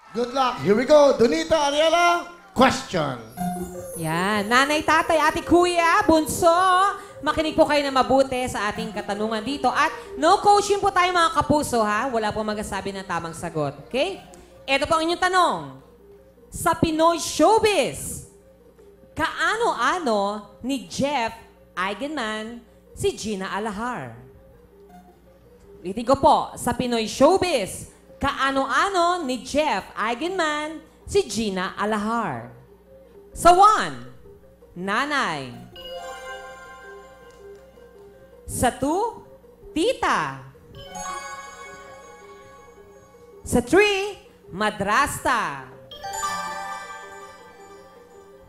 Good luck. Here we go. Donita, Ariela, question. Yan. Nanay, tatay, ate, kuya, bunso. Makinig po kayo na mabuti sa ating katanungan dito. At no coaching po tayo mga kapuso, ha? Wala po magsasabi ng tamang sagot. Okay? Ito po ang inyong tanong. Sa Pinoy Showbiz, kaano-ano ni Jeff Eigenman si Gina Alahar? Ulitin ko po. Sa Pinoy Showbiz, kaano-ano ni Jeff Eigenman si Gina Alahar? Sa 1, nanay. Sa 2, tita. Sa 3, madrasta.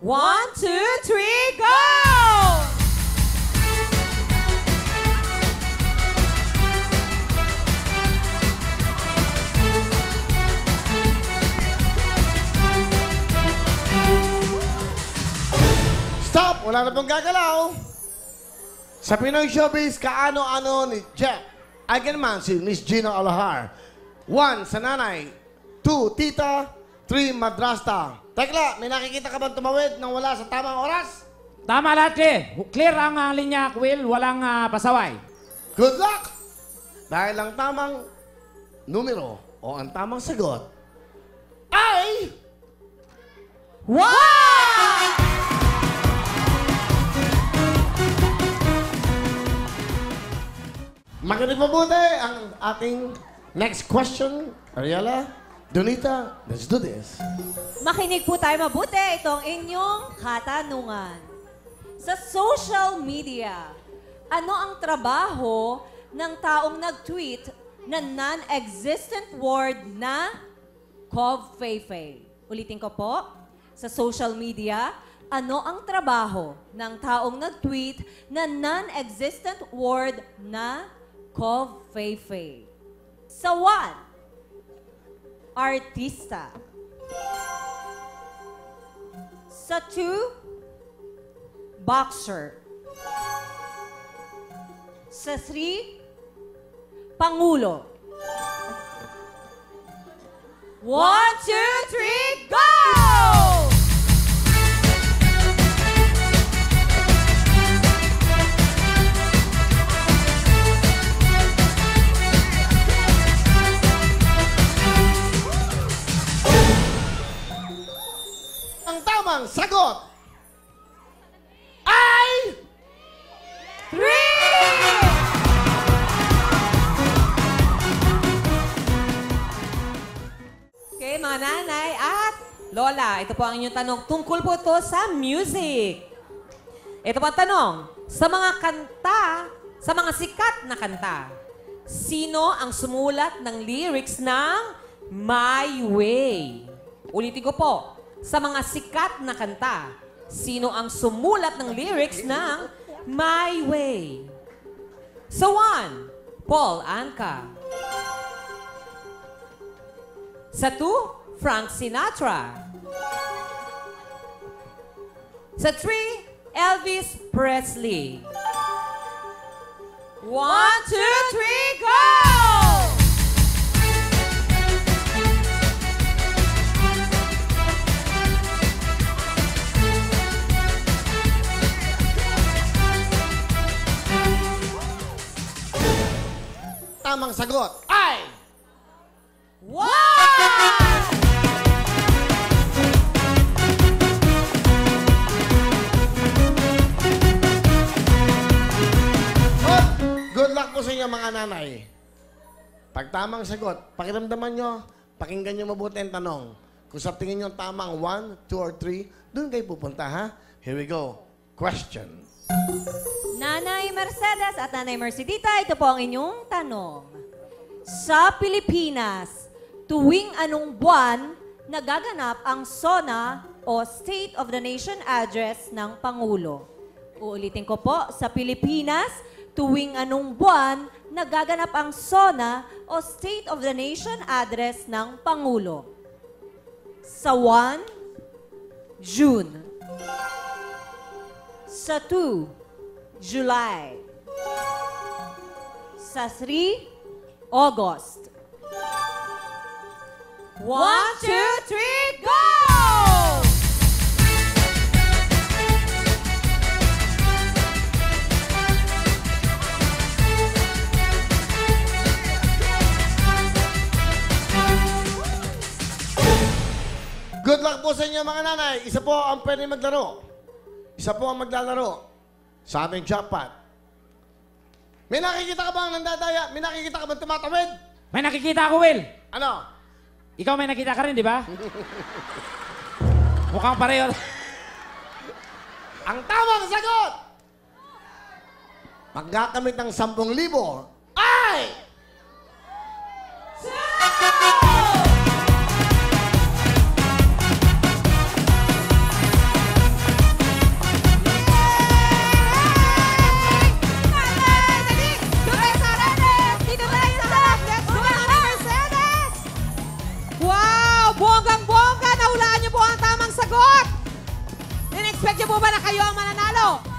1, 2, 3, go! Stop! Wala na pong gagalaw. Sa Pinoy Showbiz, kaano-ano ni Jeff Eigenman si Miss Gina Alahar? 1, sa nanay. 2, tita. 3, madrasta. Tekla, may nakikita ka bang tumawid nang wala sa tamang oras? Tama lahat, Che. Clear ang linya, Will. Walang pasaway. Good luck! Dahil ang tamang numero o ang tamang sagot ay... Wow! Makinig mabuti ang ating next question. Ariela, Donita, let's do this. Makinig po tayo mabuti. Itong inyong katanungan. Sa social media, ano ang trabaho ng taong nag-tweet na non-existent word na Cov Feifei? Ulitin ko po. Sa social media, ano ang trabaho ng taong nag-tweet na non-existent word na Cov Feifei? Sa 1, artista. Sa 2, boxer. Sa 3, pangulo. 1, 2, 3, go! Ang tamang sagot ay... 3! Okay, mga nanay at lola, ito po ang inyong tanong. Tungkol po ito sa music. Ito po ang tanong. Sa mga kanta, sa mga sikat na kanta, sino ang sumulat ng lyrics ng My Way? Ulitin ko po. Sa mga sikat na kanta, sino ang sumulat ng lyrics ng My Way? Sa 1, Paul Anka. Sa 2, Frank Sinatra. Sa 3, Elvis Presley. 1, 2, 3, go! Tamang sagot ay... Wow! Good luck po sa inyo mga nanay. Pag tamang sagot, pakiramdaman nyo, pakinggan nyo mabuti ang tanong. Kung sa tingin nyo tamang 1, 2, or 3, doon kayo pupunta, ha? Here we go. Question. Nanay Mercedes at Nanay Mercedita, ito po ang inyong tanong. Sa Pilipinas, tuwing anong buwan nagaganap ang SONA o State of the Nation Address ng Pangulo? Uulitin ko po, sa Pilipinas, tuwing anong buwan nagaganap ang SONA o State of the Nation Address ng Pangulo? Sa 1, June. Sa 2, July. Sa 3, August. 1, 2, Good luck po sa inyo mga nanay. Isa po ang pwede maglaro. Isa po ang maglalaro sa aming jackpot. May nakikita ka bang nandadaya? May nakikita ka bang tumatawid? May nakikita ako, Will. Ano? Ikaw may nakita ka rin, di ba? Mukhang pareho. Ang tamang sagot! Pagkakamit ng 10,000 ay... Wow! Bonggang-bongga! Nahulaan niyo po ang tamang sagot! In-expect niyo po ba na kayo ang mananalo?